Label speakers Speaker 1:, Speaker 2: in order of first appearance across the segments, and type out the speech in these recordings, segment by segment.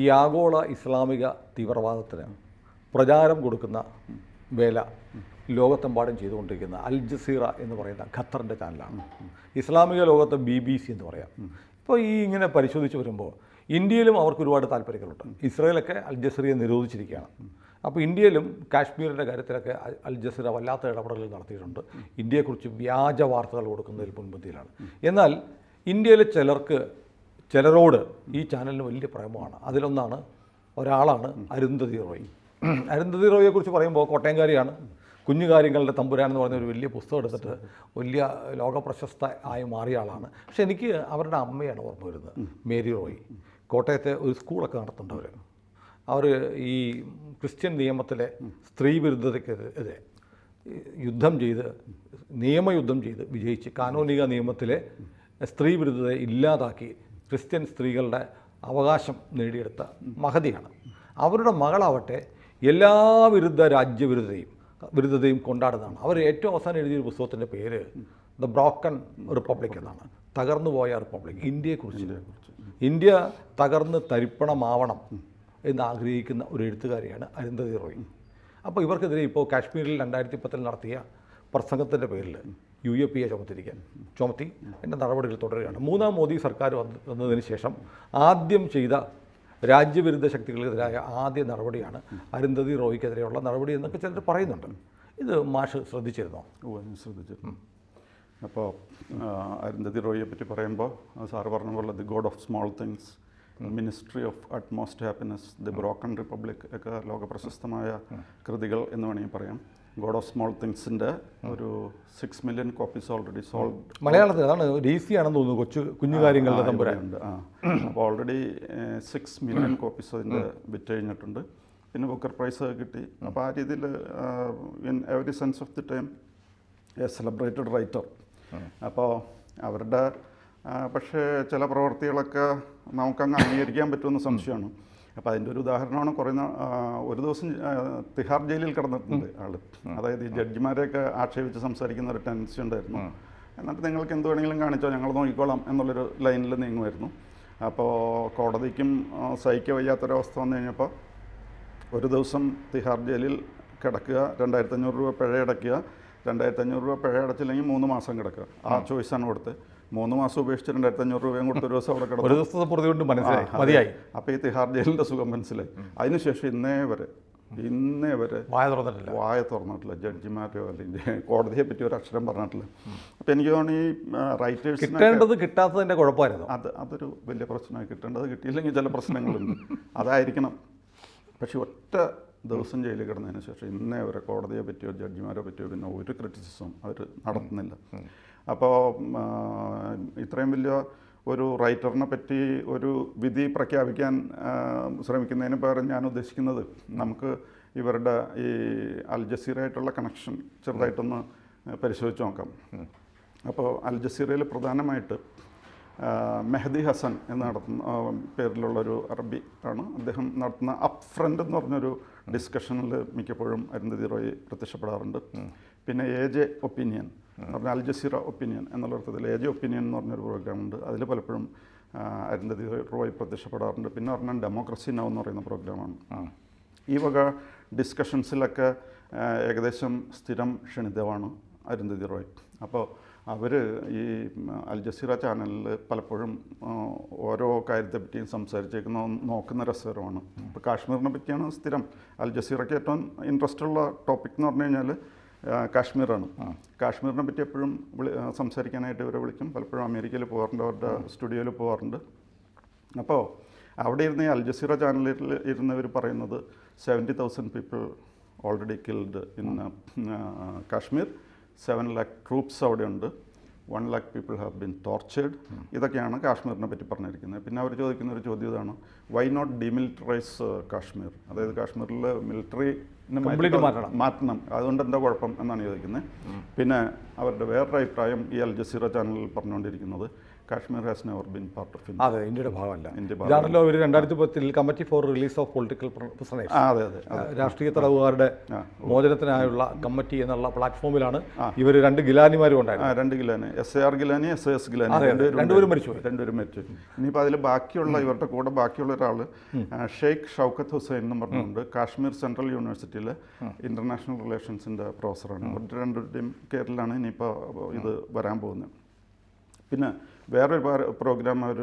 Speaker 1: ഈ ആഗോള ഇസ്ലാമിക തീവ്രവാദത്തിന് പ്രചാരം കൊടുക്കുന്ന വേല ലോകത്തെമ്പാടും ചെയ്തുകൊണ്ടിരിക്കുന്ന അൽ ജസീറ എന്ന് പറയുന്ന ഖത്തറിൻ്റെ ചാനലാണ്. ഇസ്ലാമിക ലോകത്തെ BBC എന്ന് പറയാം. ഇപ്പോൾ ഈ ഇങ്ങനെ പരിശോധിച്ച് വരുമ്പോൾ ഇന്ത്യയിലും അവർക്ക് ഒരുപാട് താല്പര്യങ്ങളുണ്ട്. ഇസ്രായേലൊക്കെ അൽ ജസീറയെ നിരോധിച്ചിരിക്കുകയാണ്. അപ്പോൾ ഇന്ത്യയിലും കാശ്മീരിൻ്റെ കാര്യത്തിലൊക്കെ അൽ ജസീറ വല്ലാത്ത ഇടപെടലുകൾ നടത്തിയിട്ടുണ്ട്. ഇന്ത്യയെക്കുറിച്ച് വ്യാജ വാർത്തകൾ കൊടുക്കുന്നതിൽ മുൻപന്തിയിലാണ്. എന്നാൽ ഇന്ത്യയിലെ ചിലരോട് ഈ ചാനലിന് വലിയ പ്രേമമാണ്. അതിലൊന്നാണ് ഒരാളാണ് അരുന്ധതി റോയ്. അരുന്ധതി റോയിയെക്കുറിച്ച് പറയുമ്പോൾ കോട്ടയംകാരിയാണ്. കുഞ്ഞു കാര്യങ്ങളുടെ തമ്പുരാൻ എന്ന് പറഞ്ഞ ഒരു വലിയ പുസ്തകം എടുത്തിട്ട് വലിയ ലോകപ്രശസ്ത ആയി മാറിയ ആളാണ്. പക്ഷെ എനിക്ക് അവരുടെ അമ്മയാണ് ഓർമ്മ വരുന്നത്, മേരി റോയ്. കോട്ടയത്തെ ഒരു സ്കൂളൊക്കെ നടത്തുന്നുണ്ട്. അവർ ഈ ക്രിസ്ത്യൻ നിയമത്തിലെ സ്ത്രീ വിരുദ്ധതയ്ക്കെതിരെ നിയമയുദ്ധം ചെയ്ത് വിജയിച്ച് കാനോനിക നിയമത്തിലെ സ്ത്രീ വിരുദ്ധതയെ ഇല്ലാതാക്കി ക്രിസ്ത്യൻ സ്ത്രീകളുടെ അവകാശം നേടിയെടുത്ത മഹതിയാണ്. അവരുടെ മകളാവട്ടെ എല്ലാ വിരുദ്ധതയും കൊണ്ടാടുന്നതാണ്. അവർ ഏറ്റവും അവസാനം എഴുതിയൊരു പുസ്തകത്തിൻ്റെ പേര് ദ ബ്രോക്കൺ റിപ്പബ്ലിക് എന്നാണ്. തകർന്നുപോയ റിപ്പബ്ലിക്. ഇന്ത്യയെക്കുറിച്ച്. ഇന്ത്യ തകർന്ന് തരിപ്പണമാവണം എന്നാഗ്രഹിക്കുന്ന ഒരു എഴുത്തുകാരിയാണ് അരുന്ധതി റോയ്. അപ്പോൾ ഇവർക്കെതിരെ ഇപ്പോൾ കാശ്മീരിൽ 2010 നടത്തിയ പ്രസംഗത്തിൻ്റെ പേരിൽ UAPA ചുമത്തി എൻ്റെ നടപടികൾ തുടരുകയാണ്. മൂന്നാം മോദി സർക്കാർ വന്നതിന് ശേഷം ആദ്യം ചെയ്ത രാജ്യവിരുദ്ധ ശക്തികൾക്കെതിരായ ആദ്യ നടപടിയാണ് അരുന്ധതി റോയ്ക്കെതിരെയുള്ള നടപടി എന്നൊക്കെ ചിലർ പറയുന്നുണ്ട്. ഇത് മാഷ് ശ്രദ്ധിച്ചിരുന്നോ?
Speaker 2: ശ്രദ്ധിച്ചിരുന്നു. അപ്പോൾ അരുന്ധതി റോയിയെ പറ്റി പറയുമ്പോൾ സാറ് പറഞ്ഞ പോലെ the God of small things, ministry of utmost happiness, the broken republic ഒക്കെ ലോകപ്രശസ്തമായ കൃതികൾ എന്ന് വേണമെങ്കിൽ പറയാം. ഗോഡ് ഓഫ് സ്മോൾ തിങ്സിൻ്റെ ഒരു 6 മില്യൺ കോപ്പീസ് ഓൾറെഡി സോൾഡ്.
Speaker 1: മലയാളത്തിൽ അതാണ് DC ആണെന്ന് തോന്നുന്നു, കുഞ്ഞു കാര്യങ്ങളുടെ തമ്പുരാനുണ്ട്.
Speaker 2: അപ്പോൾ ഓൾറെഡി 6 മില്യൺ കോപ്പീസ് അതിൻ്റെ വിറ്റ് കഴിഞ്ഞിട്ടുണ്ട്. പിന്നെ ബുക്കർ പ്രൈസ് കിട്ടി. അപ്പോൾ ആ രീതിയിൽ in every sense of the time A celebrated writer. അപ്പോൾ അവരുടെ പക്ഷേ ചില പ്രവൃത്തികളൊക്കെ നമുക്കങ്ങ് അംഗീകരിക്കാൻ പറ്റുമെന്ന് സംശയമാണ്. അപ്പോൾ അതിൻ്റെ ഒരു ഉദാഹരണമാണ് ഒരു ദിവസം തിഹാർ ജയിലിൽ കിടന്നിട്ടുണ്ട് ആൾ. അതായത് ഈ ജഡ്ജിമാരെയൊക്കെ ആക്ഷേപിച്ച് സംസാരിക്കുന്ന ഒരു ടെൻഡൻസി ഉണ്ടായിരുന്നു. എന്നിട്ട് നിങ്ങൾക്ക് എന്ത് വേണമെങ്കിലും കാണിച്ചോ, ഞങ്ങൾ നോക്കിക്കോളാം എന്നുള്ളൊരു ലൈനിൽ നീങ്ങുമായിരുന്നു. അപ്പോൾ കോടതിക്കും സഹിക്കാൻ വയ്യാത്തൊരവസ്ഥ വന്നു കഴിഞ്ഞപ്പോൾ ഒരു ദിവസം തിഹാർ ജയിലിൽ കിടക്കുക, 2500 രൂപ പിഴ അടയ്ക്കുക, 2500 രൂപ പിഴ അടച്ചില്ലെങ്കിൽ 3 മാസം കിടക്കുക. ആ ചോയ്സാണ് കൊടുത്ത് 3 മാസം ഉപേക്ഷിച്ച് 2500 രൂപയും കൊടുത്ത് ഒരു ദിവസം അവിടെ കിടന്നു. അപ്പോൾ ഈ തിഹാർ ജയിലിൻ്റെ സുഖം മനസ്സിലായി. അതിനുശേഷം ഇന്നേ വരെ വായ തുറന്നിട്ടില്ല. ജഡ്ജിമാരോ അല്ലെങ്കിൽ കോടതിയെ പറ്റി ഒരു അക്ഷരം പറഞ്ഞിട്ടില്ല. അപ്പോൾ എനിക്ക് തോന്നുന്നു ഈ റൈറ്റേഴ്സ്
Speaker 1: കിട്ടാത്തതിൻ്റെ കുഴപ്പമായിരുന്നു.
Speaker 2: അതൊരു വലിയ പ്രശ്നമായി. കിട്ടേണ്ടത് കിട്ടിയില്ലെങ്കിൽ ചില പ്രശ്നങ്ങളുണ്ട്, അതായിരിക്കണം. പക്ഷെ ഒറ്റ ദിവസം ജയിലിൽ കിടന്നതിന് ശേഷം ഇന്നേ വരെ കോടതിയെ പറ്റിയോ ജഡ്ജിമാരെ പറ്റിയോ പിന്നെ ഒരു ക്രിറ്റിസിസം അവർ നടത്തുന്നില്ല. അപ്പോൾ ഇത്രയും വലിയ ഒരു റൈറ്ററിനെ പറ്റി ഒരു വിധി പ്രഖ്യാപിക്കാൻ ശ്രമിക്കുന്നതിന് പകരം ഞാൻ ഉദ്ദേശിക്കുന്നത് നമുക്ക് ഇവരുടെ ഈ അൽ ജസീറയായിട്ടുള്ള കണക്ഷൻ ചെറുതായിട്ടൊന്ന് പരിശോധിച്ച് നോക്കാം. അപ്പോൾ അൽ ജസീറയിൽ പ്രധാനമായിട്ട് മെഹദി ഹസൻ എന്ന് നടത്തുന്ന പേരിലുള്ളൊരു അറബി ആണ്. അദ്ദേഹം നടത്തുന്ന അപ്പ് ഫ്രണ്ട് എന്ന് പറഞ്ഞൊരു ഡിസ്കഷനിൽ മിക്കപ്പോഴും അരുന്ധതി റോയ് പ്രത്യക്ഷപ്പെടാറുണ്ട്. പിന്നെ AJ ഒപ്പീനിയൻ എന്ന് പറഞ്ഞാൽ അൽ ജസീറ ഒപ്പീനിയൻ എന്നുള്ള അർത്ഥത്തിൽ AJ ഒപ്പീനിയൻ എന്ന് പറഞ്ഞൊരു പ്രോഗ്രാമുണ്ട്. അതിൽ പലപ്പോഴും അരുന്ധതി റോയ് പ്രത്യക്ഷപ്പെടാറുണ്ട്. പിന്നെ പറഞ്ഞാൽ ഡെമോക്രസി നൗ എന്ന് പറയുന്ന പ്രോഗ്രാമാണ്. ഈ വക ഡിസ്കഷൻസിലൊക്കെ ഏകദേശം സ്ഥിരം ക്ഷണിതമാണ് അരുന്ധതി റോയ്. അപ്പോൾ അവർ ഈ അൽ ജസീറ ചാനലിൽ പലപ്പോഴും ഓരോ കാര്യത്തെപ്പറ്റിയും സംസാരിച്ചേക്കുന്ന നോക്കുന്ന രസകരമാണ്. ഇപ്പോൾ കാശ്മീരിനെ പറ്റിയാണ് സ്ഥിരം. അൽ ജസീറയ്ക്ക് ഏറ്റവും ഇൻട്രസ്റ്റ് ഉള്ള ടോപ്പിക് എന്ന് പറഞ്ഞു കഴിഞ്ഞാൽ കാശ്മീറാണ്. കാശ്മീരിനെ പറ്റി എപ്പോഴും സംസാരിക്കാനായിട്ട് ഇവരെ വിളിക്കും. പലപ്പോഴും അമേരിക്കയിൽ പോകാറുണ്ട്, അവരുടെ സ്റ്റുഡിയോയിൽ പോകാറുണ്ട്. അപ്പോൾ അവിടെ ഇരുന്ന് ഈ അൽ ജസീറ ചാനലിൽ ഇരുന്നവർ പറയുന്നത് 70,000 people already killed in Kashmir, 7 lakh troops അവിടെയുണ്ട്, 1 lakh people have been tortured. ഇതൊക്കെയാണ് കാശ്മീരിനെ പറ്റി പറഞ്ഞിരിക്കുന്നത്. പിന്നെ അവർ ചോദിക്കുന്ന ഒരു ചോദ്യം ഇതാണ്, വൈ നോട്ട് ഡിമിലിറ്ററൈസ് കാശ്മീർ? അതായത് കാശ്മീരിൽ മിലിറ്ററി മാറ്റണം, അതുകൊണ്ട് എന്താ കുഴപ്പം എന്നാണ് ചോദിക്കുന്നത്. പിന്നെ അവരുടെ വേറൊരു അഭിപ്രായം ഈ അൽ ജസീറ ചാനലിൽ പറഞ്ഞുകൊണ്ടിരിക്കുന്നത് Kashmir has never been part of India.
Speaker 1: അതെ, ഇന്ത്യയുടെ ഭാഗമല്ല.
Speaker 2: ഇന്ത്യ
Speaker 1: ഇതാണല്ലോ ഒരു 2010 committee for release of political prisoners,
Speaker 2: അതെ അതെ
Speaker 1: രാഷ്ട്രീയ തടവുകാരുടെ മോചനത്തിനായുള്ള കമ്മിറ്റി എന്നുള്ള പ്ലാറ്റ്ഫോമിലാണ് ഇവർ 2 ഗിലാനിമാരും ഉണ്ടായിരുന്നു.
Speaker 2: 2 ഗിലാനി, SAR ഗിലാനി, SAS ഗിലാനി,
Speaker 1: രണ്ടുപേരും മരിച്ചുപോയി.
Speaker 2: ഇനിയിപ്പോൾ അതിൽ ബാക്കിയുള്ള ഇവരുടെ കൂടെ ബാക്കിയുള്ള ഒരാൾ ഷെയ്ഖ് ഷൗക്കത്ത് ഹുസൈൻ എന്ന് പറഞ്ഞുകൊണ്ട് കാശ്മീർ സെൻട്രൽ യൂണിവേഴ്സിറ്റിയിൽ ഇൻ്റർനാഷണൽ റിലേഷൻസിൻ്റെ പ്രൊഫസറാണ്. ഇവരുടെ രണ്ടുപേരുടെയും കേരളമാണ് ഇനിയിപ്പോൾ ഇത് വരാൻ പോകുന്നത്. പിന്നെ വേറൊരു പ്രോഗ്രാം അവർ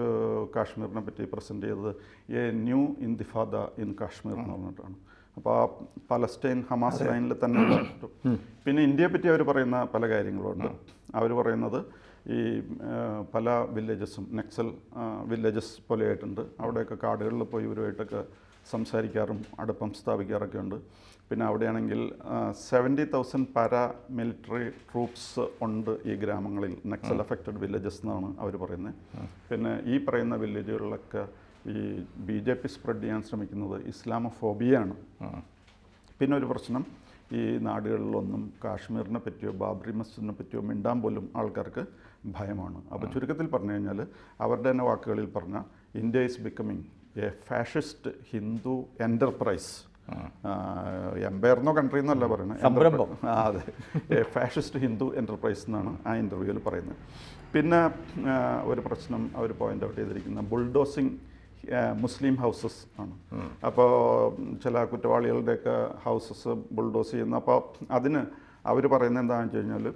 Speaker 2: കാശ്മീരിനെ പറ്റി പ്രസൻറ്റ് ചെയ്തത് എ ന്യൂ ഇന്തിഫാദ ഇൻ കാശ്മീർ എന്ന് പറഞ്ഞിട്ടാണ്. അപ്പോൾ ആ പലസ്റ്റൈൻ ഹമാസ് ലൈനിൽ തന്നെയുള്ള. പിന്നെ ഇന്ത്യയെ പറ്റി അവർ പറയുന്ന പല കാര്യങ്ങളുണ്ട്. അവർ പറയുന്നത് ഈ പല വില്ലേജസും നക്സൽ വില്ലേജസ് പോലെയായിട്ടുണ്ട്. അവിടെയൊക്കെ കാടുകളിൽ പോയി ഇവരുമായിട്ടൊക്കെ സംസാരിക്കാറും അടുപ്പം സ്ഥാപിക്കാറൊക്കെ ഉണ്ട്. പിന്നെ അവിടെയാണെങ്കിൽ 70,000 പാരാമിലിറ്ററി ട്രൂപ്സ് ഉണ്ട് ഈ ഗ്രാമങ്ങളിൽ, നക്സൽ അഫക്റ്റഡ് വില്ലേജസ് എന്നാണ് അവർ പറയുന്നത്. പിന്നെ ഈ പറയുന്ന വില്ലേജുകളിലൊക്കെ ഈ BJP സ്പ്രെഡ് ചെയ്യാൻ ശ്രമിക്കുന്നത് ഇസ്ലാമോഫോബിയാണ്. പിന്നെ ഒരു പ്രശ്നം, ഈ നാടുകളിലൊന്നും കാശ്മീരിനെ പറ്റിയോ ബാബറി മസ്ജിദിനെ പറ്റിയോ മിണ്ടാൻ പോലും ആൾക്കാർക്ക് ഭയമാണ്. അപ്പോൾ ചുരുക്കത്തിൽ പറഞ്ഞു കഴിഞ്ഞാൽ അവരുടെ തന്നെ വാക്കുകളിൽ പറഞ്ഞാൽ India is becoming a fascist Hindu enterprise. Empire എന്നോ കൺട്രി എന്നല്ല പറയുന്നത്,
Speaker 1: സംരംഭം.
Speaker 2: അതെ, എ ഫാഷിസ്റ്റ് ഹിന്ദു എൻ്റർപ്രൈസ് എന്നാണ് ആ ഇൻ്റർവ്യൂവിൽ പറയുന്നത്. പിന്നെ ഒരു പ്രശ്നം അവർ പോയിൻ്റ് ഔട്ട് ചെയ്തിരിക്കുന്ന ബുൾഡോസിങ് മുസ്ലിം ഹൗസസ് ആണ്. അപ്പോൾ ചില കുറ്റവാളികളുടെയൊക്കെ ഹൗസസ് ബുൾഡോസ് ചെയ്യുന്നു. അപ്പോൾ അതിന് അവർ പറയുന്നത് എന്താണെന്ന് വെച്ച് കഴിഞ്ഞാൽ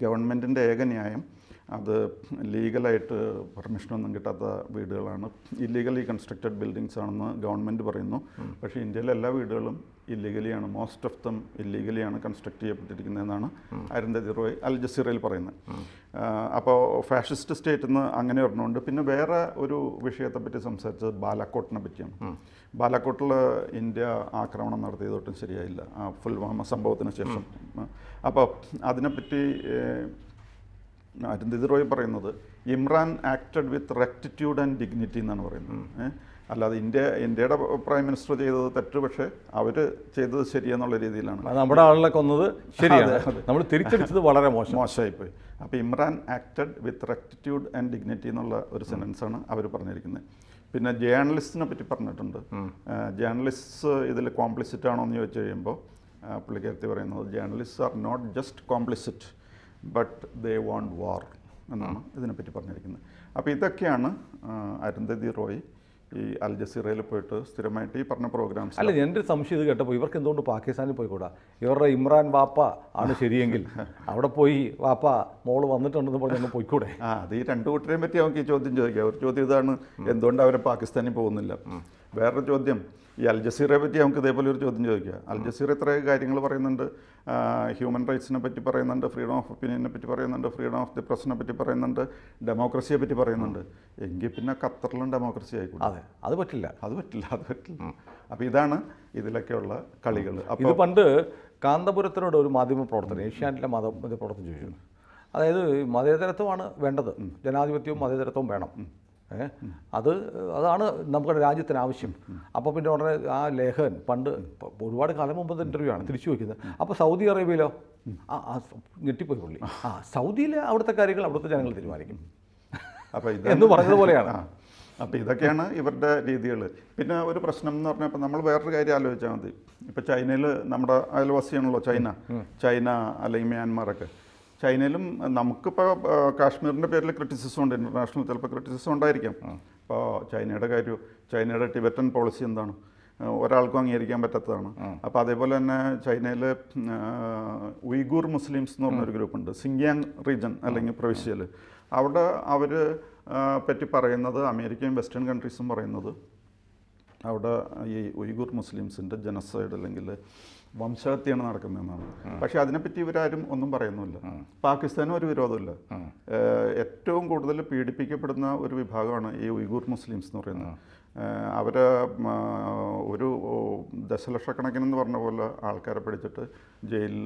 Speaker 2: ഗവൺമെൻറ്റിൻ്റെ ഏക ന്യായം അത് ലീഗലായിട്ട് പെർമിഷനൊന്നും കിട്ടാത്ത വീടുകളാണ്, ഇല്ലീഗലി കൺസ്ട്രക്റ്റഡ് ബിൽഡിങ്സ് ആണെന്ന് ഗവൺമെൻറ് പറയുന്നു. പക്ഷേ ഇന്ത്യയിലെ എല്ലാ വീടുകളും ഇല്ലീഗലിയാണ്, മോസ്റ്റ് ഓഫ് ദം ഇല്ലീഗലിയാണ് കൺസ്ട്രക്ട് ചെയ്യപ്പെട്ടിരിക്കുന്നതെന്നാണ് അരുന്ധതി റോയ് അൽ ജസീറയിൽ പറയുന്നത്. അപ്പോൾ ഫാഷിസ്റ്റ് സ്റ്റേറ്റിൽ നിന്ന് അങ്ങനെ പറഞ്ഞുകൊണ്ട് പിന്നെ വേറെ ഒരു വിഷയത്തെപ്പറ്റി സംസാരിച്ചത് ബാലാക്കോട്ടിനെ പറ്റിയാണ്. ബാലാക്കോട്ടിൽ ഇന്ത്യ ആക്രമണം നടത്തിയതൊട്ടും ശരിയായില്ല, ആ പുൽവാമ സംഭവത്തിന് ശേഷം. അപ്പോൾ അതിനെപ്പറ്റി അരുന്ധതി റോയ് പറയുന്നത് Imran acted with rectitude and dignity എന്നാണ് പറയുന്നത്. അല്ലാതെ ഇന്ത്യയുടെ പ്രൈം മിനിസ്റ്റർ ചെയ്തത് തെറ്റ്, പക്ഷേ അവർ ചെയ്തത് ശരിയെന്നുള്ള രീതിയിലാണ്.
Speaker 1: നമ്മുടെ ആളുകളെ കൊന്നത് ശരിയാണ്, നമ്മൾ തിരിച്ചടിച്ചത് വളരെ
Speaker 2: മോശമായിപ്പോയി. അപ്പോൾ Imran acted with rectitude and dignity എന്നുള്ള ഒരു സെൻറ്റൻസാണ് അവർ പറഞ്ഞിരിക്കുന്നത്. പിന്നെ ജേർണലിസ്റ്റിനെ പറ്റി പറഞ്ഞിട്ടുണ്ട്. ജേർണലിസ്റ്റ് ഇതിൽ കോംപ്ലിസിറ്റ് ആണോ എന്ന് ചോദിച്ചു കഴിയുമ്പോൾ പുള്ളിക്കാരത്തി പറയുന്നത് journalists are not just complicit but they want war എന്നാണ് ഇതിനെപ്പറ്റി പറഞ്ഞിരിക്കുന്നത്. അപ്പോൾ ഇതൊക്കെയാണ് അരുന്ധതി റോയ് ഈ അൽ ജസീറയിൽ പോയിട്ട് സ്ഥിരമായിട്ട് ഈ പറഞ്ഞ പ്രോഗ്രാംസ്.
Speaker 1: അല്ല, എൻ്റെ സംശയം ഇത് കേട്ടപ്പോൾ ഇവർക്ക് എന്തുകൊണ്ട് പാകിസ്ഥാനിൽ പോയിക്കൂടാ? ഇവരുടെ ഇമ്രാൻ വാപ്പ ആണ് ശരിയെങ്കിൽ അവിടെ പോയി വാപ്പ മോള് വന്നിട്ടുണ്ടെന്ന് പറഞ്ഞ് പോയിക്കൂടെ?
Speaker 2: അത് ഈ രണ്ടു കൂട്ടരെയും പറ്റി നമുക്ക് ഈ ചോദ്യം ചോദിക്കാം. ഒരു ചോദ്യം ഇതാണ്, എന്തുകൊണ്ട് അവർ പാകിസ്ഥാനിൽ പോകുന്നില്ല. വേറൊരു ചോദ്യം, ഈ അൽ ജസീറയെ പറ്റി നമുക്ക് ഇതേപോലെ ഒരു ചോദ്യം ചോദിക്കുക. അൽ ജസീറ ഇത്ര കാര്യങ്ങൾ പറയുന്നുണ്ട്, ഹ്യൂമൻ റൈറ്റ്സിനെ പറ്റി പറയുന്നുണ്ട്, ഫ്രീഡം ഓഫ് ഒപ്പീനിയനെ പറ്റി പറയുന്നുണ്ട്, ഫ്രീഡം ഓഫ് ദി പ്രസിനെ പറ്റി പറയുന്നുണ്ട്, ഡെമോക്രസിയെ പറ്റി പറയുന്നുണ്ട്. എങ്കിൽ പിന്നെ ഖത്തറിലും ഡെമോക്രസി ആയിക്കോട്ടെ.
Speaker 1: അതെ, അത് പറ്റില്ല.
Speaker 2: അപ്പോൾ ഇതാണ് ഇതിലൊക്കെയുള്ള കളികൾ.
Speaker 1: ഇത് പണ്ട് കാന്തപുരത്തിനോട് ഒരു മാധ്യമ പ്രവർത്തനം, ഏഷ്യാനെറ്റിലെ മാധ്യമ പ്രവർത്തനം ചോദിച്ചു. അതായത് മതേതരത്വമാണ് വേണ്ടത്, ജനാധിപത്യവും മതേതരത്വവും വേണം, അതാണ് നമ്മുടെ രാജ്യത്തിന് ആവശ്യം. അപ്പോൾ പിന്നെ ഉടനെ ആ ലേഖകൻ പണ്ട് ഒരുപാട് കാലം മുമ്പത്തെ ഇൻ്റർവ്യൂ ആണ് തിരിച്ചു വയ്ക്കുന്നത്. അപ്പോൾ സൗദി അറേബ്യയിലോ ഞെട്ടിപ്പോയി പുള്ളി, സൗദിയിലെ അവിടുത്തെ കാര്യങ്ങൾ അവിടുത്തെ ജനങ്ങൾ തീരുമാനിക്കും
Speaker 2: അപ്പോൾ
Speaker 1: എന്ന് പറഞ്ഞതുപോലെയാണ്.
Speaker 2: അപ്പോൾ ഇതൊക്കെയാണ് ഇവരുടെ രീതികൾ. പിന്നെ ഒരു പ്രശ്നം എന്ന് പറഞ്ഞാൽ ഇപ്പോൾ നമ്മൾ വേറൊരു കാര്യം ആലോചിച്ചാൽ മതി. ഇപ്പോൾ ചൈനയിൽ നമ്മുടെ അയൽവാസിയാണല്ലോ ചൈന അല്ലെങ്കിൽ മ്യാൻമാറൊക്കെ. ചൈനയിലും നമുക്കിപ്പോൾ കാശ്മീരിൻ്റെ പേരിൽ ക്രിറ്റിസിസം ഉണ്ട്, ഇൻ്റർനാഷണൽ ചിലപ്പോൾ ക്രിറ്റിസിസം ഉണ്ടായിരിക്കാം. അപ്പോൾ ചൈനയുടെ ടിബറ്റൻ പോളിസി എന്താണ്, ഒരാൾക്കും അംഗീകരിക്കാൻ പറ്റാത്തതാണ്. അപ്പോൾ അതേപോലെ തന്നെ ചൈനയിൽ ഉയ്ഗൂർ മുസ്ലിംസ് എന്ന് പറഞ്ഞൊരു ഗ്രൂപ്പുണ്ട്, സിങ്യാങ് റീജൻ അല്ലെങ്കിൽ പ്രവിശ്യയിൽ. അവിടെ അവർ പറ്റി പറയുന്നത് അമേരിക്കയും വെസ്റ്റേൺ കൺട്രീസും പറയുന്നത് അവിടെ ഈ ഉയ്ഗൂർ മുസ്ലിംസിൻ്റെ ജനസൈഡ് അല്ലെങ്കിൽ വംശഹത്യയാണ് നടക്കുന്നതെന്നാണ്. പക്ഷേ അതിനെപ്പറ്റി ഇവരാരും ഒന്നും പറയുന്നില്ല. പാകിസ്ഥാനും ഒരു വിരോധമില്ല. ഏറ്റവും കൂടുതൽ പീഡിപ്പിക്കപ്പെടുന്ന ഒരു വിഭാഗമാണ് ഈ ഉയ്ഗൂർ മുസ്ലിംസ് എന്ന് പറയുന്നത്. അവർ ഒരു ദശലക്ഷക്കണക്കിനെന്ന് പറഞ്ഞ പോലെ ആൾക്കാരെ പിടിച്ചിട്ട് ജയിലിൽ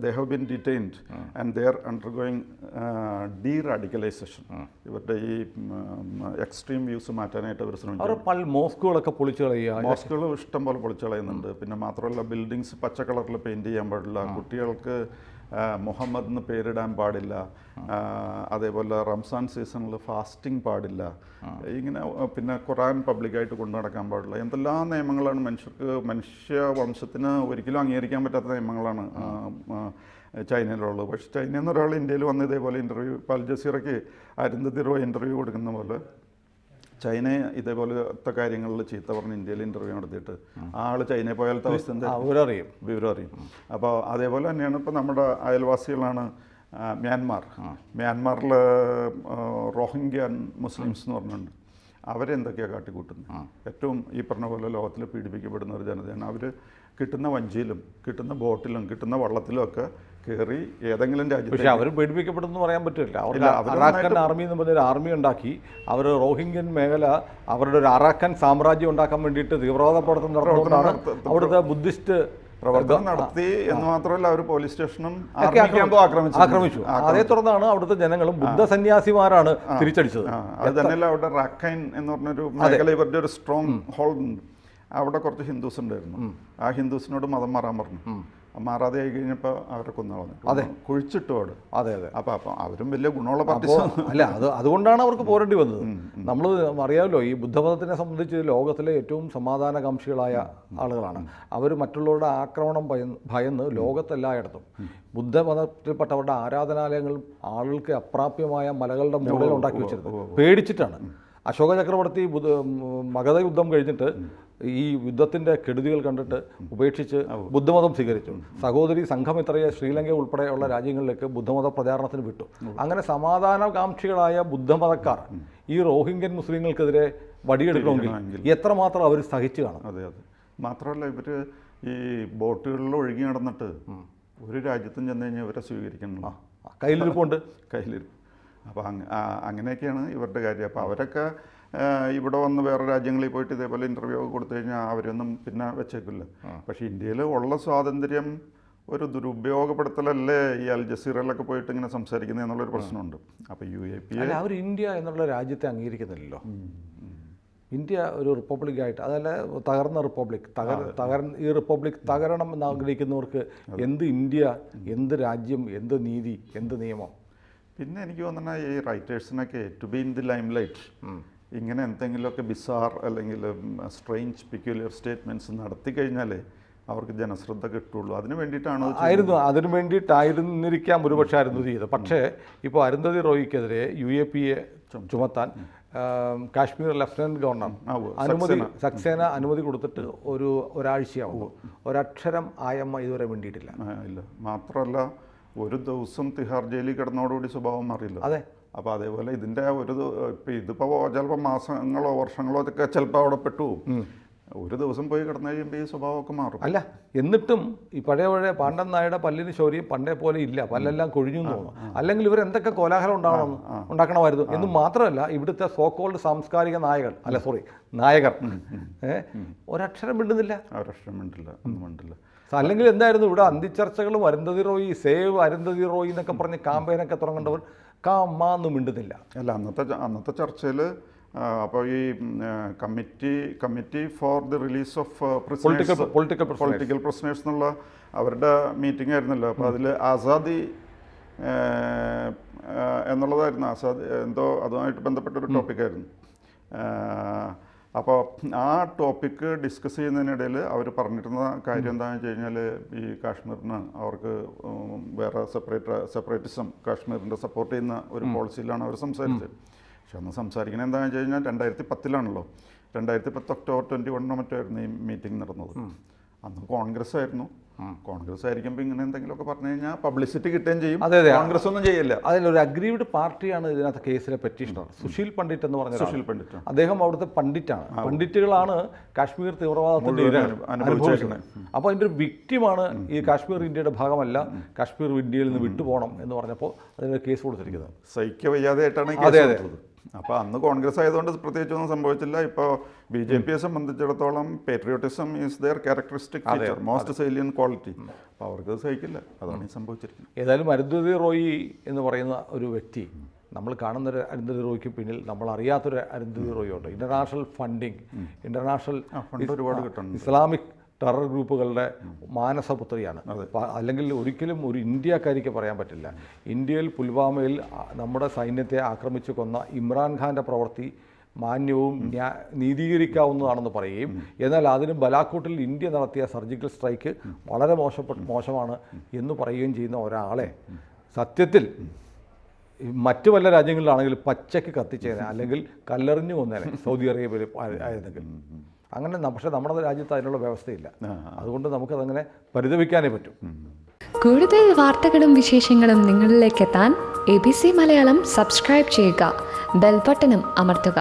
Speaker 2: they have been detained and they are undergoing deradicalization. ഇവരുടെ ഈ എക്സ്ട്രീം വ്യൂസ് മാറ്റാനായിട്ട് അവർ ശ്രമിച്ചു.
Speaker 1: മോസ്കുകളൊക്കെ പൊളിച്ചു കളയുക,
Speaker 2: മോസ്കുകൾ ഇഷ്ടം പോലെ പൊളിച്ചു കളയുന്നുണ്ട്. പിന്നെ മാത്രമല്ല ബിൽഡിങ്സ് പച്ച കളറിൽ പെയിൻറ്റ് ചെയ്യാൻ പാടില്ല, കുട്ടികൾക്ക് മുഹമ്മദ് എന്ന് പേരിടാൻ പാടില്ല, അതേപോലെ റംസാൻ സീസണിൽ ഫാസ്റ്റിംഗ് പാടില്ല, ഇങ്ങനെ പിന്നെ ഖുറാൻ പബ്ലിക്കായിട്ട് കൊണ്ടു നടക്കാൻ പാടില്ല, എന്തെല്ലാം നിയമങ്ങളാണ് മനുഷ്യവംശത്തിന് ഒരിക്കലും അംഗീകരിക്കാൻ പറ്റാത്ത നിയമങ്ങളാണ് ചൈനയിലുള്ളത്. പക്ഷേ ചൈനയിൽ നിന്ന് ഒരാൾ ഇന്ത്യയിൽ വന്ന് ഇതേപോലെ ഇൻ്റർവ്യൂ, ഇപ്പോൾ അൽ ജസീറയ്ക്ക് അരുന്ധതി റോയ് ഇൻ്റർവ്യൂ കൊടുക്കുന്ന പോലെ ചൈനയെ ഇതേപോലത്തെ കാര്യങ്ങളിൽ ചീത്ത പറഞ്ഞ് ഇന്ത്യയിൽ ഇൻ്റർവ്യൂ നടത്തിയിട്ട് ആൾ ചൈനയിൽ പോയാലത്തെ അവസ്ഥ എന്താ വിവരം അറിയും. അപ്പോൾ അതേപോലെ തന്നെയാണ് ഇപ്പോൾ നമ്മുടെ അയൽവാസികളാണ് മ്യാൻമാറിൽ റോഹിംഗ്യൻ മുസ്ലിംസ് എന്ന് പറഞ്ഞിട്ടുണ്ട്. അവരെന്തൊക്കെയാണ് കാട്ടിക്കൂട്ടുന്നത്? ഏറ്റവും ഈ പറഞ്ഞ പോലെ ലോകത്തിൽ പീഡിപ്പിക്കപ്പെടുന്ന ഒരു ജനതയാണ്. അവർ കിട്ടുന്ന വഞ്ചിയിലും കിട്ടുന്ന ബോട്ടിലും കിട്ടുന്ന വള്ളത്തിലും ഒക്കെ കയറി ഏതെങ്കിലും രാജ്യത്ത്.
Speaker 1: പക്ഷേ അവർ പീഡിപ്പിക്കപ്പെടുന്നു പറയാൻ പറ്റില്ല. അറാക്കൻ ആർമി എന്ന് പറഞ്ഞൊരു ആർമി ഉണ്ടാക്കി അവർ റോഹിംഗ്യൻ മേഖല അവരുടെ ഒരു അറാക്കൻ സാമ്രാജ്യം ഉണ്ടാക്കാൻ വേണ്ടിയിട്ട് തീവ്രവാദ പ്രവർത്തനം നടത്തുന്നതാണ്. അവിടുത്തെ ബുദ്ധിസ്റ്റ്
Speaker 2: പ്രവർത്തനം നടത്തി എന്ന് മാത്രമല്ല അവർ പോലീസ് സ്റ്റേഷനും ആക്രമിച്ചു.
Speaker 1: അതേ തുടർന്നാണ് അവിടുത്തെ ജനങ്ങളും ബുദ്ധ സന്യാസിമാരാണ് തിരിച്ചടിച്ചത്.
Speaker 2: അത് തന്നെയല്ല അവിടെ റാഖൈൻ എന്ന് പറഞ്ഞൊരു മേഖല ഇവരുടെ ഒരു സ്ട്രോങ് ഹോൾഡ് ഉണ്ട്. അവിടെ കുറച്ച് ഹിന്ദുസ് ഉണ്ടായിരുന്നു. ആ ഹിന്ദുസിനോട് മതം മാറാൻ പറഞ്ഞു. മാറാതെ ആയി കഴിഞ്ഞപ്പോൾ അവരെ കൊന്നുകളഞ്ഞു.
Speaker 1: അതെ,
Speaker 2: കുഴിച്ചിട്ടോട്.
Speaker 1: അതെ.
Speaker 2: അപ്പം അവരും വലിയ ഗുണമുള്ള പാർട്ടീസ്
Speaker 1: അല്ല. അതുകൊണ്ടാണ് അവർക്ക് പോരേണ്ടി വന്നത്. നമ്മൾ അറിയാമല്ലോ, ഈ ബുദ്ധമതത്തിനെ സംബന്ധിച്ച് ലോകത്തിലെ ഏറ്റവും സമാധാനകാംക്ഷികളായ ആളുകളാണ് അവർ. മറ്റുള്ളവരുടെ ആക്രമണം ഭയന്ന് ലോകത്തെല്ലായിടത്തും ബുദ്ധമതത്തിൽപ്പെട്ടവരുടെ ആരാധനാലയങ്ങളും ആളുകൾക്ക് അപ്രാപ്യമായ മലകളുടെ മുകളിൽ ഉണ്ടാക്കി വെച്ചിരുന്നത് പേടിച്ചിട്ടാണ്. അശോക ചക്രവർത്തി മഗധ യുദ്ധം കഴിഞ്ഞിട്ട് ഈ യുദ്ധത്തിൻ്റെ കെടുതികൾ കണ്ടിട്ട് ഉപേക്ഷിച്ച് ബുദ്ധമതം സ്വീകരിച്ചു. സഹോദരി സംഘമിത്രയെ ശ്രീലങ്ക ഉൾപ്പെടെയുള്ള രാജ്യങ്ങളിലേക്ക് ബുദ്ധമത പ്രചാരണത്തിന് വിട്ടു. അങ്ങനെ സമാധാനകാംക്ഷികളായ ബുദ്ധമതക്കാർ ഈ റോഹിംഗ്യൻ മുസ്ലിങ്ങൾക്കെതിരെ വടിയെടുക്കണമെങ്കിൽ എത്രമാത്രം അവർ സഹിച്ചു കാണും.
Speaker 2: അതെ. മാത്രമല്ല ഇവർ ഈ ബോട്ടുകളിൽ ഒഴുകി നടന്നിട്ട് ഒരു രാജ്യത്തും ചെന്ന് കഴിഞ്ഞാൽ ഇവരെ സ്വീകരിക്കണം.
Speaker 1: കയ്യിലിരിപ്പുണ്ട്.
Speaker 2: അപ്പോൾ അങ്ങനെയൊക്കെയാണ് ഇവരുടെ കാര്യം. അപ്പോൾ അവരൊക്കെ ഇവിടെ വന്ന് വേറെ രാജ്യങ്ങളിൽ പോയിട്ട് ഇതേപോലെ ഇൻ്റർവ്യൂ ഒക്കെ കൊടുത്തു കഴിഞ്ഞാൽ അവരൊന്നും പിന്നെ വെച്ചേക്കില്ല. പക്ഷേ ഇന്ത്യയിൽ ഉള്ള സ്വാതന്ത്ര്യം ഒരു ദുരുപയോഗപ്പെടുത്തലല്ലേ ഈ അൽ ജസീറയിലൊക്കെ പോയിട്ട് ഇങ്ങനെ സംസാരിക്കുന്നത് എന്നുള്ളൊരു പ്രശ്നമുണ്ട്. അപ്പോൾ UAP
Speaker 1: അവർ ഇന്ത്യ എന്നുള്ള രാജ്യത്തെ അംഗീകരിക്കുന്നില്ലല്ലോ. ഇന്ത്യ ഒരു റിപ്പബ്ലിക്കായിട്ട്, അതല്ല തകർന്ന റിപ്പബ്ലിക്, ഈ റിപ്പബ്ലിക് തകരണം എന്ന് ആഗ്രഹിക്കുന്നവർക്ക് എന്ത് ഇന്ത്യ, എന്ത് രാജ്യം, എന്ത് നീതി, എന്ത് നിയമം?
Speaker 2: പിന്നെ എനിക്ക് തോന്നുന്ന ഈ റൈറ്റേഴ്സിനൊക്കെ to be in the limelight ഇങ്ങനെ എന്തെങ്കിലുമൊക്കെ ബിസാർ അല്ലെങ്കിൽ സ്ട്രേഞ്ച് പിക്യുലർ സ്റ്റേറ്റ്മെൻറ്റ്സ് നടത്തി കഴിഞ്ഞാൽ അവർക്ക് ജനശ്രദ്ധ കിട്ടുള്ളൂ. അതിന് വേണ്ടിയിട്ടാണ്
Speaker 1: അതിനു വേണ്ടിയിട്ടായിരുന്നിരിക്കാം ഒരുപക്ഷെ അരുന്ധതി ചെയ്തത്. പക്ഷേ ഇപ്പോൾ അരുന്ധതി റോയിക്കെതിരെ UAP ചുമത്താൻ കാശ്മീർ ലഫ്റ്റനന്റ് ഗവർണർ സക്സേന അനുമതി കൊടുത്തിട്ട് ഒരാഴ്ചയാവും. ഒരക്ഷരം ആയമ്മ ഇതുവരെ വേണ്ടിയിട്ടില്ല.
Speaker 2: ഇല്ല. മാത്രമല്ല ഒരു ദിവസം തിഹാർ ജയിലിൽ കിടന്നോടുകൂടി സ്വഭാവം മാറിയില്ല.
Speaker 1: അതെ.
Speaker 2: അപ്പോൾ അതേപോലെ ഇതിൻ്റെ ഇതിപ്പോൾ ചിലപ്പോൾ മാസങ്ങളോ വർഷങ്ങളോ ഒക്കെ ചിലപ്പോൾ അവിടെ പെട്ടു. ഒരു ദിവസം പോയി കിടന്നു കഴിയുമ്പോൾ ഈ സ്വഭാവമൊക്കെ മാറും.
Speaker 1: അല്ല, എന്നിട്ടും ഈ പഴയ പാണ്ഡൻ നായരുടെ പല്ലിന് ശൗര്യം പണ്ടേ പോലെ ഇല്ല. പല്ലെല്ലാം കൊഴിഞ്ഞു തോന്നുന്നു. അല്ലെങ്കിൽ ഇവർ എന്തൊക്കെ കോലാഹലം ഉണ്ടാക്കണമായിരുന്നു എന്ന് മാത്രമല്ല, ഇവിടുത്തെ സോക്കോൾഡ് സാംസ്കാരിക നായകർ ഒരക്ഷരം മിണ്ടുന്നില്ല.
Speaker 2: ഒന്നും മിണ്ടില്ല.
Speaker 1: അല്ലെങ്കിൽ എന്തായിരുന്നു ഇവിടെ അന്തിച്ചർച്ചകളും അരുന്ധതി റോയി, സേവ് അരുന്ധതി റോയി എന്നൊക്കെ പറഞ്ഞ് കാമ്പയിനൊക്കെ തുടങ്ങേണ്ടവർ കാമാന്ന് മിണ്ടുന്നില്ല.
Speaker 2: അല്ല, അന്നത്തെ ചർച്ചയിൽ അപ്പോൾ ഈ committee for the release of political prisoners എന്നുള്ള അവരുടെ മീറ്റിംഗ് ആയിരുന്നല്ലോ. അപ്പോൾ അതിൽ ആസാദി എന്നുള്ളതായിരുന്നു. ആസാദി എന്തോ അതുമായിട്ട് ബന്ധപ്പെട്ടൊരു ടോപ്പിക്കായിരുന്നു. അപ്പോൾ ആ ടോപ്പിക്ക് ഡിസ്കസ് ചെയ്യുന്നതിനിടയിൽ അവർ പറഞ്ഞിരുന്ന കാര്യം എന്താണെന്ന് വെച്ച് കഴിഞ്ഞാൽ ഈ കാശ്മീരിന് അവർക്ക് വേറെ സെപ്പറേറ്റിസം കാശ്മീരിൻ്റെ സപ്പോർട്ട് ചെയ്യുന്ന ഒരു പോളിസിയിലാണ് അവർ സംസാരിച്ചത്. പക്ഷെ അന്ന് സംസാരിക്കുന്നത് എന്താണെന്ന് വെച്ച് കഴിഞ്ഞാൽ 2010 2010 ഒക്ടോബർ 21 മറ്റോ ആയിരുന്നു ഈ മീറ്റിംഗ് നടന്നത്. അന്ന് കോൺഗ്രസ് ആയിരുന്നു. കോൺഗ്രസ് ആയിരിക്കുമ്പോൾ ഇങ്ങനെ എന്തെങ്കിലുമൊക്കെ പറഞ്ഞു കഴിഞ്ഞാൽ പബ്ലിസിറ്റി കിട്ടുകയും ചെയ്യും.
Speaker 1: അതെ.
Speaker 2: കോൺഗ്രസ് ഒന്നും ചെയ്യില്ല.
Speaker 1: അതിലൊരു അഗ്രീവ്ഡ് പാർട്ടിയാണ് ഇതിനകത്ത് കേസിലെ പെറ്റീഷണർ സുശീൽ പണ്ഡിറ്റ് എന്ന് പറഞ്ഞ
Speaker 2: സുശീൽ പണ്ഡിറ്റ്.
Speaker 1: അദ്ദേഹം അവിടുത്തെ പണ്ഡിറ്റാണ്. പണ്ഡിറ്റുകളാണ് കാശ്മീർ തീവ്രവാദത്തിൻ്റെ അനുഭവിക്കുന്നത്. അപ്പോൾ അതിൻ്റെ ഒരു വിക്റ്റിമാണ് ഈ കാശ്മീർ ഇന്ത്യയുടെ ഭാഗമല്ല, കാശ്മീർ ഇന്ത്യയിൽ നിന്ന് വിട്ടുപോകണം എന്ന് പറഞ്ഞപ്പോൾ അതിന് കേസ് കൊടുത്തിരിക്കുന്നത്.
Speaker 2: സഹിക്ക വയ്യാതെയായിട്ടാണ് കേസ് കൊടുത്തത്. അപ്പോൾ അന്ന് കോൺഗ്രസ് ആയതുകൊണ്ട് പ്രത്യേകിച്ചൊന്നും സംഭവിച്ചില്ല. ഇപ്പോൾ BJPയെ സംബന്ധിച്ചിടത്തോളം patriotism is their characteristic feature, most salient quality. അപ്പോൾ അവർക്ക് സഹിക്കില്ല. അതാണ് ഈ സംഭവിച്ചിരിക്കുന്നത്.
Speaker 1: ഏതായാലും അരുന്ധതി റോയി എന്ന് പറയുന്ന ഒരു വ്യക്തി, നമ്മൾ കാണുന്നൊരു അരുന്ധതി റോയ്ക്ക് പിന്നിൽ നമ്മൾ അറിയാത്തൊരു അരുന്ധതി റോയി ഉണ്ട്. ഇൻ്റർനാഷണൽ ഫണ്ടിങ്, ഇൻ്റർനാഷണൽ
Speaker 2: ഒരുപാട് കിട്ടുന്നുണ്ട്.
Speaker 1: ഇസ്ലാമിക് ടെറർ ഗ്രൂപ്പുകളുടെ മാനസപുത്രിയാണ്. അല്ലെങ്കിൽ ഒരിക്കലും ഒരു ഇന്ത്യക്കാരിക്ക് പറയാൻ പറ്റില്ല. ഇന്ത്യയിൽ പുൽവാമയിൽ നമ്മുടെ സൈന്യത്തെ ആക്രമിച്ചു കൊന്ന ഇമ്രാൻഖാൻ്റെ പ്രവൃത്തി മാന്യവും നീതീകരിക്കാവുന്നതാണെന്ന് പറയുകയും എന്നാൽ അതിന് ബലാക്കോട്ടിൽ ഇന്ത്യ നടത്തിയ സർജിക്കൽ സ്ട്രൈക്ക് വളരെ മോശമാണ് എന്ന് പറയുകയും ചെയ്യുന്ന ഒരാളെ സത്യത്തിൽ മറ്റു വല്ല രാജ്യങ്ങളിലാണെങ്കിൽ പച്ചയ്ക്ക് കത്തിച്ചേനെ അല്ലെങ്കിൽ കല്ലെറിഞ്ഞു കൊന്നേനെ സൗദി അറേബ്യയിൽ ആയിരുന്നെങ്കിൽ. അങ്ങനെ പക്ഷേ നമ്മുടെ രാജ്യത്ത് അതിനുള്ള വ്യവസ്ഥയില്ല. അതുകൊണ്ട് നമുക്കതങ്ങനെ പരിതപിക്കാനേ പറ്റും.
Speaker 3: കൂടുതൽ വാർത്തകളും വിശേഷങ്ങളും നിങ്ങളിലേക്ക് എത്താൻ ABC മലയാളം സബ്സ്ക്രൈബ് ചെയ്യുക, ബെൽ ബട്ടണും അമർത്തുക.